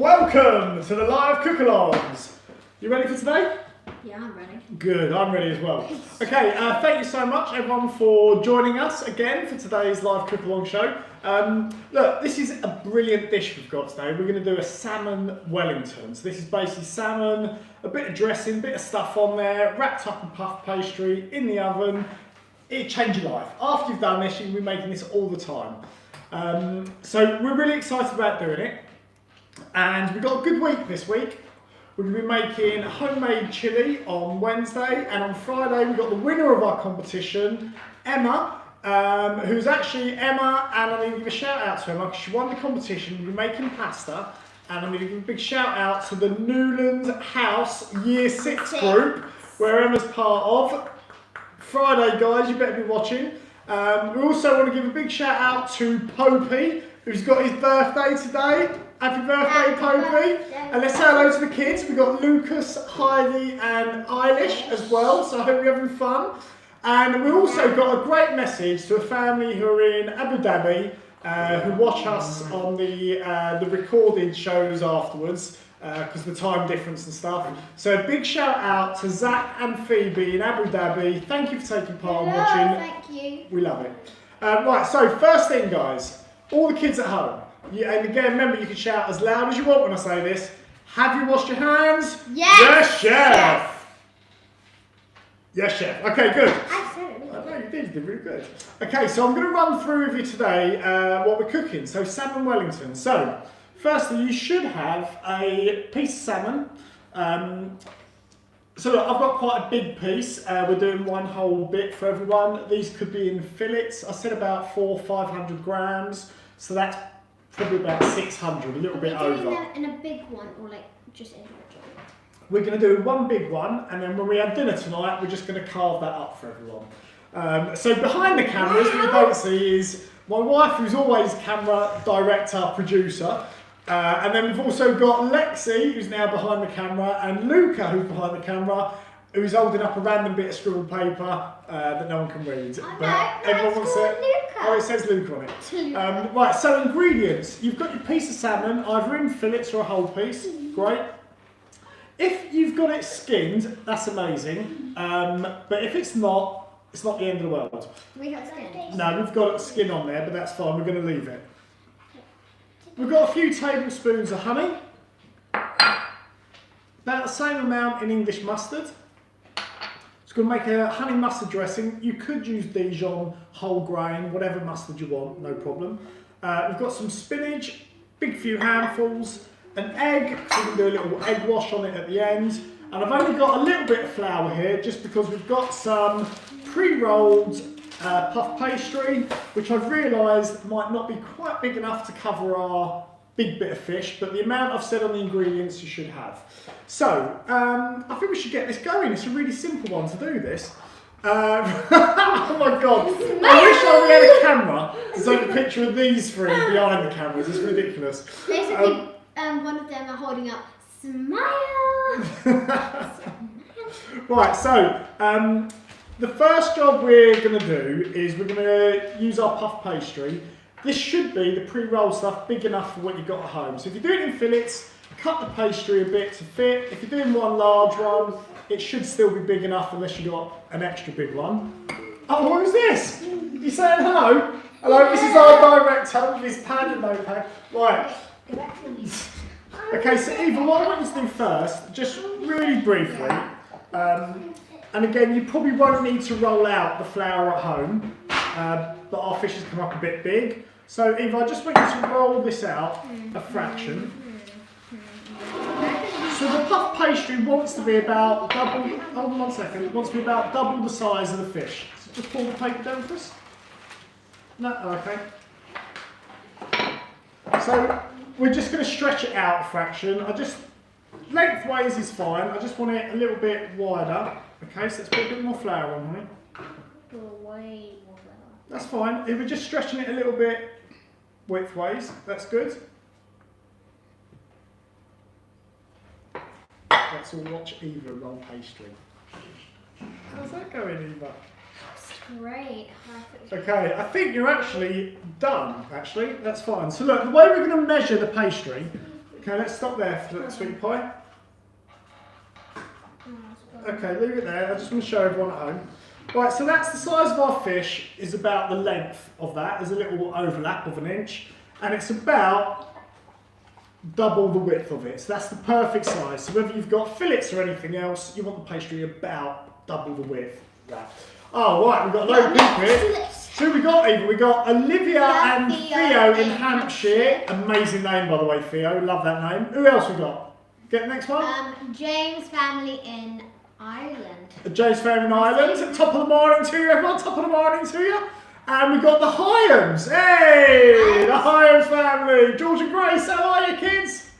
Welcome to the live cook-alongs. You ready for today? Yeah, I'm ready. Good, I'm ready as well. Okay, thank you so much everyone for joining us again for today's live cook-along show. Look, this is a brilliant dish we've got today. We're going to do a Salmon Wellington. So this is basically salmon, a bit of dressing, a bit of stuff on there, wrapped up in puff pastry, in the oven. It'll change your life. After you've done this, you can be making this all the time. So we're really excited about doing it. And we've got a good week this week. We're going to be making homemade chilli on Wednesday, and on Friday we've got the winner of our competition, Emma, who's actually Emma, and I'm going to give a shout out to Emma because she won the competition. We're making pasta, and I'm going to give a big shout out to the Newlands House Year 6 group, where Emma's part of. Friday, guys, you better be watching. We also want to give a big shout out to Popey, who's got his birthday today. Happy birthday, Popey. And let's say hello to the kids. We've got Lucas, Heidi and Eilish as well, so I hope you're having fun. And we've also got a great message to a family who are in Abu Dhabi, who watch us on the recorded shows afterwards, because of the time difference and stuff. So a big shout out to Zach and Phoebe in Abu Dhabi. Thank you for taking part and watching. Thank you. We love it. Right, so first thing, guys, all the kids at home. Yeah, and again, remember, you can shout as loud as you want when I say this. Have you washed your hands? Yes. Yes, chef. Yes, chef. Okay, good. I said it. No, you did really good. Okay, so I'm going to run through with you today what we're cooking. So Salmon Wellington. So, firstly, you should have a piece of salmon. So look, I've got quite a big piece. We're doing one whole bit for everyone. These could be in fillets. I said about 400-500 grams. So that's probably about 600, a little bit over. Are we doing them in a big one or like just individual? We're going to do one big one, and then when we have dinner tonight, we're just going to carve that up for everyone. So behind the cameras, what you don't see is my wife, who's always camera director, producer. And then we've also got Lexi, who's now behind the camera, and Luca, who's behind the camera, who's holding up a random bit of scribbled paper that no one can read. Oh, but no, everyone wants it. Luca. Oh, it says Luca on it. Right, so ingredients. You've got your piece of salmon, either in fillets or a whole piece. Great. If you've got it skinned, that's amazing. But if it's not the end of the world. We have skin. No, we've got skin on there, but that's fine. We're going to leave it. We've got a few tablespoons of honey. About the same amount in English mustard. It's going to make a honey mustard dressing. You could use Dijon, whole grain, whatever mustard you want, no problem. We've got some spinach, big few handfuls, an egg, so we can do a little egg wash on it at the end. And I've only got a little bit of flour here, just because we've got some pre-rolled puff pastry, which I've realised might not be quite big enough to cover our big bit of fish, but the amount I've said on the ingredients you should have. So, I think we should get this going. It's a really simple one to do this. Oh my god, I wish I had a camera to take a picture of these three behind the cameras. It's ridiculous. Basically, one of them are holding up smile. Right, so the first job we're going to do is we're going to use our puff pastry. This should be the pre-rolled stuff big enough for what you've got at home. So if you're doing it in fillets, cut the pastry a bit to fit. If you're doing one large one, it should still be big enough unless you've got an extra big one. Oh, what is this? You saying hello? Hello, this is our director with his pad and notepad. Right. Okay, so Eva, what I want you to do first, just really briefly, and again, you probably won't need to roll out the flour at home, but our fish has come up a bit big. So Eva, I just want you to roll this out a fraction. So the puff pastry wants to be about double, hold on 1 second, it wants to be about double the size of the fish. So just pull the paper down for us. No, okay. So we're just going to stretch it out a fraction. Lengthways is fine, I just want it a little bit wider. Okay, so let's put a bit more flour on it. Way more flour. That's fine. If we're just stretching it a little bit widthways, that's good. Let's all watch Eva roll pastry. How's that going, Eva? Great. Okay, I think you're actually done, actually. That's fine. So look, the way we're going to measure the pastry Okay, let's stop there for the sweet pie. Okay, leave it there. I just want to show everyone at home. Right, so that's the size of our fish, is about the length of that. There's a little overlap of 1 inch, and it's about double the width of it. So that's the perfect size. So whether you've got fillets or anything else, you want the pastry about double the width. That. Oh, right, we've got a load of people here. So who we got, Eva? We got Olivia and Theo in Hampshire. Amazing name, by the way, Theo. Love that name. Who else we got? Get the next one? James family in Ireland. James family in Ireland. Top of the morning to you, everyone. Top of the morning to you. And we've got the Hyams. Hey, the Hyams family. George and Grace, how are you, kids?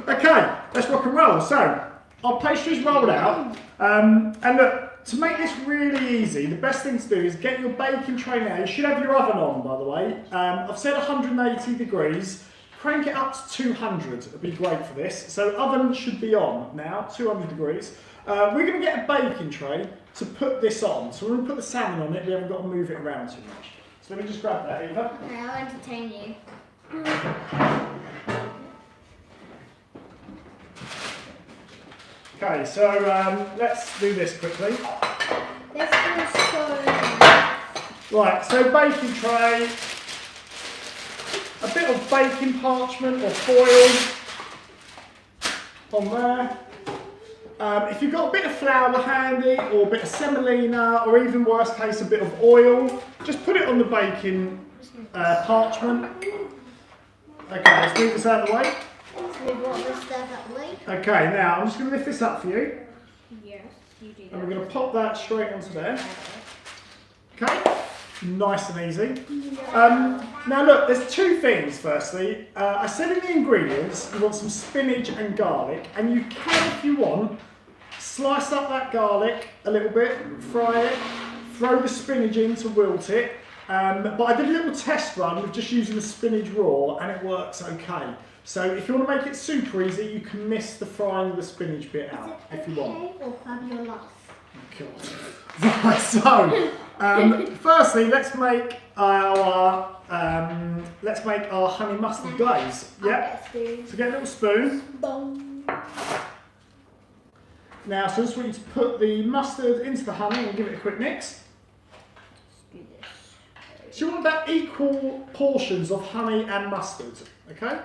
Okay, let's rock and roll. So, our pastry's rolled out. And look, to make this really easy, the best thing to do is get your baking tray now. You should have your oven on, by the way. I've said 180 degrees. Crank it up to 200. It'll be great for this. So oven should be on now, 200 degrees. We're going to get a baking tray to put this on. So we're going to put the salmon on it. We haven't got to move it around too much. So let me just grab that, Eva. Okay, I'll entertain you. Okay, so let's do this quickly. This is so Right, so baking tray, a bit of baking parchment or foil on there. If you've got a bit of flour handy, or a bit of semolina, or even worst case a bit of oil, just put it on the baking parchment. Okay, let's move this out of the way. Okay, now I'm just going to lift this up for you. Yes, you do that. And we're going to pop that straight onto there. Okay, nice and easy. Now look, there's two things firstly. I said in the ingredients you want some spinach and garlic, and you can, if you want, slice up that garlic a little bit, fry it, throw the spinach in to wilt it. But I did a little test run with just using the spinach raw, and it works okay. So if you want to make it super easy, you can miss the frying of the spinach bit out if you want. Or fabulous? God. Right, so firstly, let's make our honey mustard glaze. Yeah. So get a little spoon. Boom. Now, so I just want you to put the mustard into the honey and give it a quick mix. Let's do this. So you want about equal portions of honey and mustard, okay?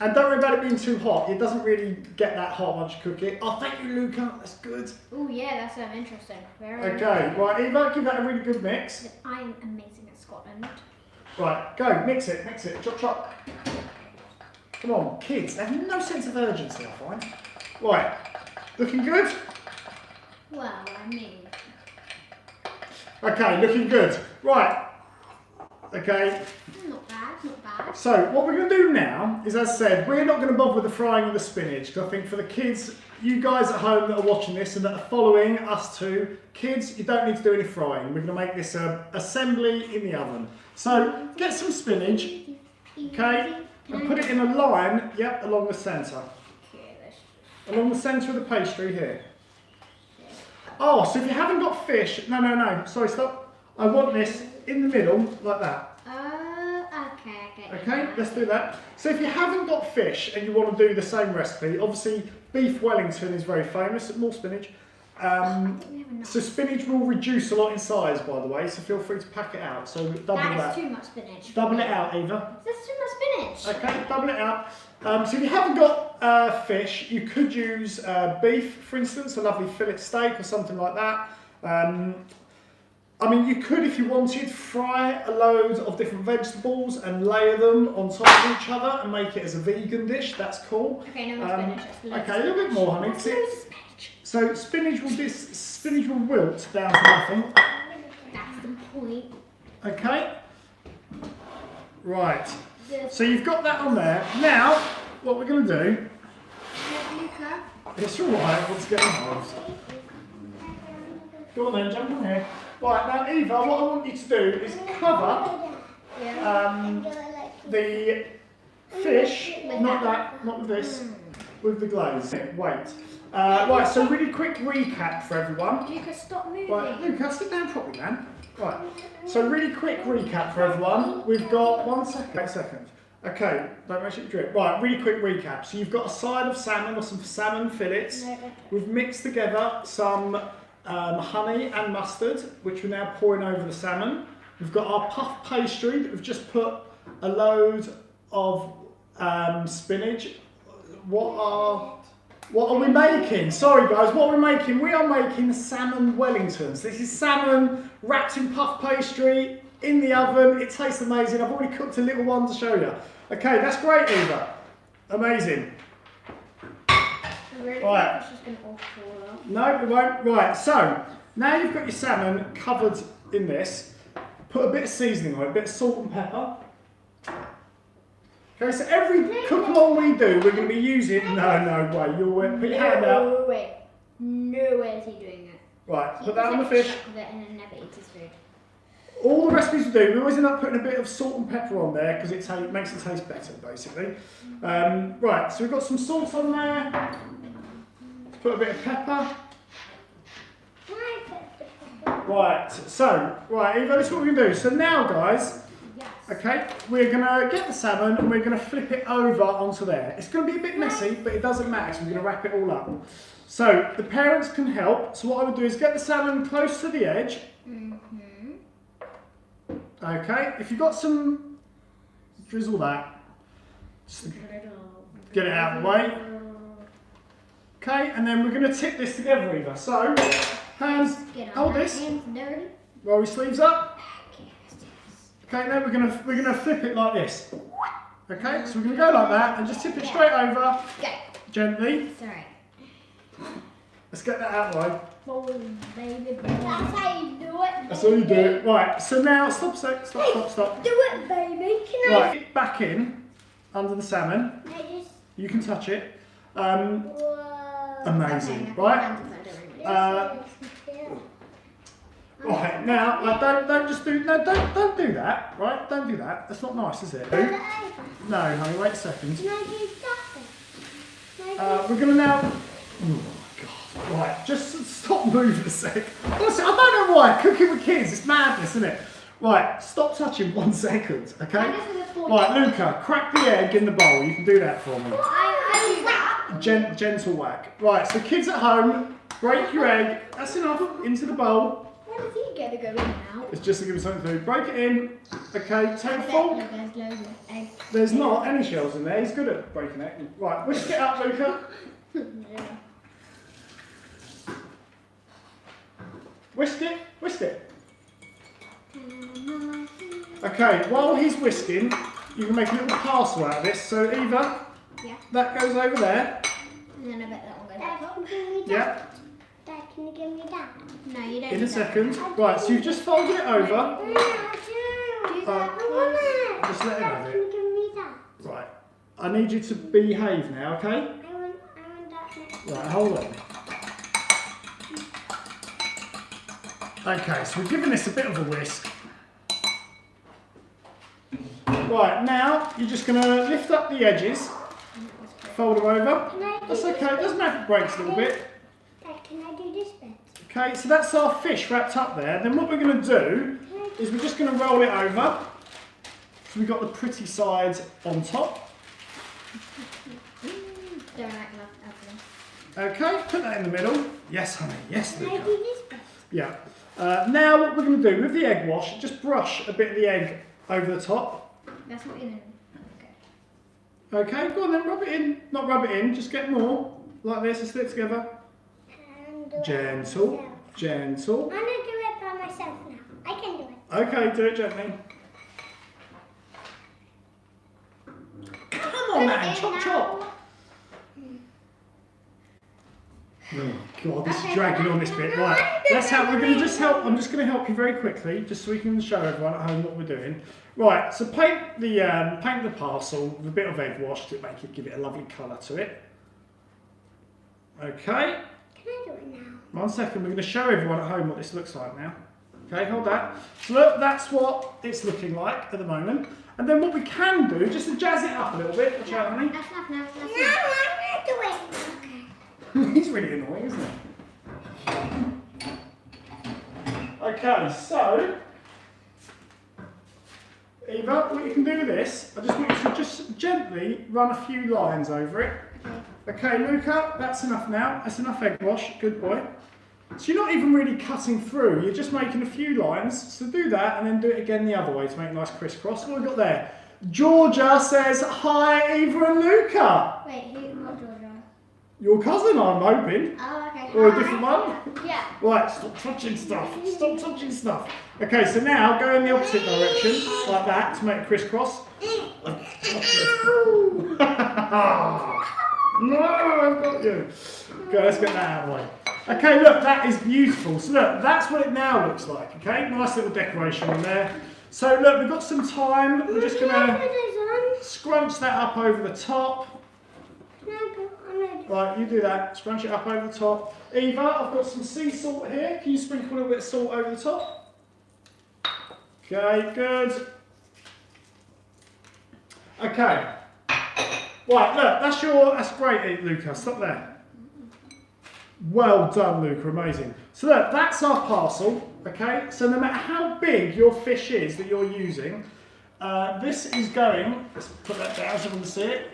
And don't worry about it being too hot. It doesn't really get that hot once you cook it. Oh, thank you, Luca. That's good. Oh yeah, that's interesting. Very Okay, right, Eva, give that a really good mix. I am amazing at Scotland. Right, go, mix it, chop, chop. Come on, kids, they have no sense of urgency, I find. Right, looking good? Well, I mean... Okay, looking good. Right, okay. Not bad, not bad. So, what we're going to do now is, as I said, we're not going to bother with the frying of the spinach, because I think for the kids, you guys at home that are watching this and that are following us too, kids, you don't need to do any frying. We're going to make this a assembly in the oven. So, get some spinach, okay, and put it in a line, yep, along the centre. Along the centre of the pastry here. Oh, so if you haven't got fish, no, sorry, stop. I want this in the middle, like that. Okay. Okay, let's do that. So if you haven't got fish and you want to do the same recipe, obviously beef Wellington is very famous, more spinach. So spinach will reduce a lot in size, by the way, so feel free to pack it out. So double that. That is too much spinach. Double it out, Eva. That's too much spinach. Okay, double it out. So if you haven't got fish, you could use beef, for instance, a lovely fillet steak or something like that. I mean, you could, if you wanted, fry a load of different vegetables and layer them on top of each other and make it as a vegan dish. That's cool. Okay, no more spinach. Okay, a little bit more, honey. That's loads of spinach. So spinach will wilt down to nothing. That's the point. Okay. Right. So you've got that on there. Now, what we're going to do... Luca. It's all right. Let's get involved. Go on then, jump on here. Right, now Eva, what I want you to do is cover the fish, not with this, with the glaze. Wait. Right, so really quick recap for everyone. Luca, stop moving. Right, Luca, sit down properly, man. Right, so really quick recap for everyone. We've got 1 second. Wait a second. Okay, don't make it drip. Right, really quick recap. So you've got a side of salmon or some salmon fillets. We've mixed together some honey and mustard, which we're now pouring over the salmon. We've got our puff pastry that we've just put a load of spinach. What are we making? Sorry guys, what are we making? We are making Salmon Wellingtons. This is salmon wrapped in puff pastry in the oven. It tastes amazing. I've already cooked a little one to show you. Okay, that's great, Eva. Amazing. Really? Right. It's just going to all fall off. No, it won't. Right, so now you've got your salmon covered in this. Put a bit of seasoning on it, a bit of salt and pepper. Okay, so every cook along we do, we're going to be using. No way. You'll put your hand out. No way. No way is he doing it. Right, put that on the fish. And then never eat his food. All the recipes we do, we always end up putting a bit of salt and pepper on there because it makes it taste better, basically. Right, so we've got some salt on there. Let's put a bit of pepper. Right, so, Eva, this is what we're going to do. So now, guys, Yes. okay, we're going to get the salmon and we're going to flip it over onto there. It's going to be a bit messy, but it doesn't matter, so we're going to wrap it all up. So, the parents can help. So what I would do is get the salmon close to the edge. Okay, if you've got some, drizzle that. Just get it out of the way. Okay, and then we're going to tip this together, Eva. So, hands, hold this. Roll your sleeves up. Okay, now we're gonna flip it like this. Okay, so we're gonna go like that and just tip it straight over. Gently. Sorry. Let's get that out of the way. That's how you do it. That's all you do. Right, so now stop. Do it, baby. Can I? Right, back in under the salmon. You can touch it. Amazing, right? Right, now don't do that, right? Don't do that. That's not nice, is it? No, honey, wait a second. We're gonna now. Oh my god! Right, just stop moving a sec. Honestly, I don't know why cooking with kids is madness, isn't it? Right, stop touching 1 second, okay? Right, Luca, crack the egg in the bowl. You can do that for me. Gentle whack. Right, so kids at home, break your egg. That's enough. Into the bowl. What is he going to go in now? It's just to give you something to do. Break it in. Okay, take a fork. There's loads of eggs. There's not any shells in there. He's good at breaking it. Right, whisk it up, Luca. Whisk it. Whisk it. Okay, while he's whisking, you can make a little parcel out of this. So, Eva, that goes over there. And then I bet that one goes Dad, up. can you give me that? Yeah. Dad, can you give me that? No, you don't. In a second. Right, so you've just folded it over. I do. Do I that. want it. Just let him Dad, have can it. you give me that? Right. I need you to behave now, okay? I want that next. Right, hold on. Okay, so we're giving this a bit of a whisk. Right, now you're just going to lift up the edges, fold them over. That's okay, it doesn't matter if it breaks a little bit. Dad, can I do this bit? Okay, so that's our fish wrapped up there. Then what we're going to do is we're just going to roll it over. So we've got the pretty side on top. Don't like love Okay, put that in the middle. Yes, honey, yes, Can I Luca. do this bit? Yeah. Now what we're going to do with the egg wash, just brush a bit of the egg over the top. That's not in it. Okay. Okay, go on then, rub it in. Not rub it in, just get more. Like this, and stick together. And do it Gentle, myself. gentle. I'm going to do it by myself now. I can do it. Okay, do it gently. Come on, man, chop, chop. Oh God, this is dragging on this bit. Right, let's help. We're going to just help. I'm just going to help you very quickly, just so we can show everyone at home what we're doing. Right, so paint the parcel with a bit of egg wash to make it, give it a lovely colour to it. Okay. Can I do it now? 1 second. We're going to show everyone at home what this looks like now. Okay, hold that. So look, that's what it's looking like at the moment. And then what we can do, just to jazz it up a little bit, watch out, honey. That's enough now. That's No, enough. I'm going to do it. Okay. He's really annoying, isn't he? Okay, so Eva, what you can do with this, I just want you to just gently run a few lines over it. Okay, Luca, that's enough now. That's enough egg wash. Good boy. So you're not even really cutting through. You're just making a few lines. So do that and then do it again the other way to make a nice crisscross. What have we got there? Georgia says, hi, Eva and Luca. Wait, what Georgia? Your cousin, I'm hoping. Oh, okay. Or a different one? Yeah. Right, stop touching stuff. Stop touching stuff. Okay, so now go in the opposite direction, like that, to make a crisscross. No, I've got you. Okay, let's get that out of the way. Okay, look, that is beautiful. So look, that's what it now looks like, okay? Nice little decoration on there. So look, we've got some time. We're just going to scrunch that up over the top. Right, you do that. Scrunch it up over the top. Eva, I've got some sea salt here. Can you sprinkle a little bit of salt over the top? Okay, good. Okay. Right, look, that's great, Luca. Stop there. Well done, Luca. Amazing. So look, that's our parcel. Okay. So no matter how big your fish is that you're using, this is going. Let's put that down so you can see it.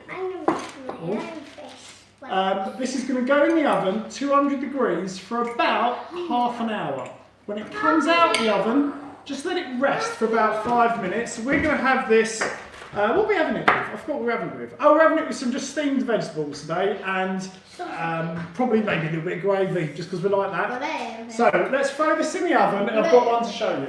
This is going to go in the oven, 200 degrees, for about half an hour. When it comes out the oven, just let it rest for about 5 minutes. We're going to have this. What are we having it with? I forgot what we're having it with. Oh, we're having it with some just steamed vegetables today, and probably maybe a little bit of gravy, just because we like that. So let's throw this in the oven, and I've got one to show you.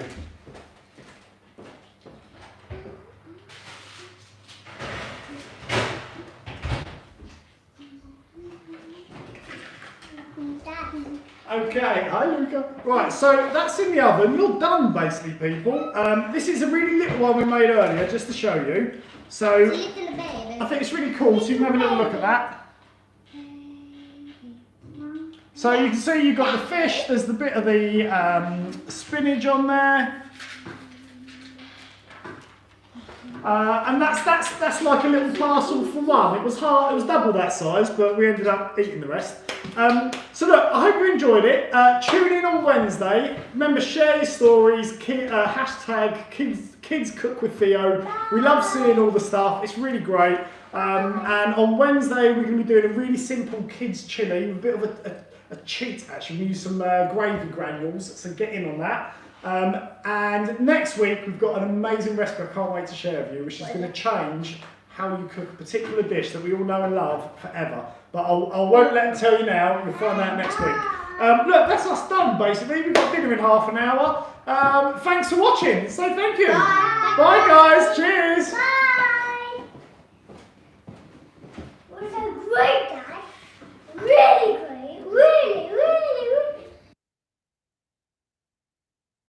Okay, hi Luca. Right, so that's in the oven. You're done, basically, people. This is a really little one we made earlier, just to show you. So I think it's really cool. So you can have a little look at that. So you can see you've got the fish. There's the bit of the spinach on there. And that's like a little parcel for one. It was double that size, but we ended up eating the rest. So look, I hope you enjoyed it. Tune in on Wednesday. Remember, share your stories. Hashtag kids cook with Theo. We love seeing all the stuff. It's really great. And on Wednesday, we're going to be doing a really simple kids chilli, a bit of a cheat actually. We use some gravy granules, so get in on that. And next week we've got an amazing recipe I can't wait to share with you, which is going to change how you cook a particular dish that we all know and love forever. But I won't let them tell you now. We'll find out next week. Look, that's us done basically. We've got dinner in half an hour. Thanks for watching. So thank you. Bye guys. Cheers.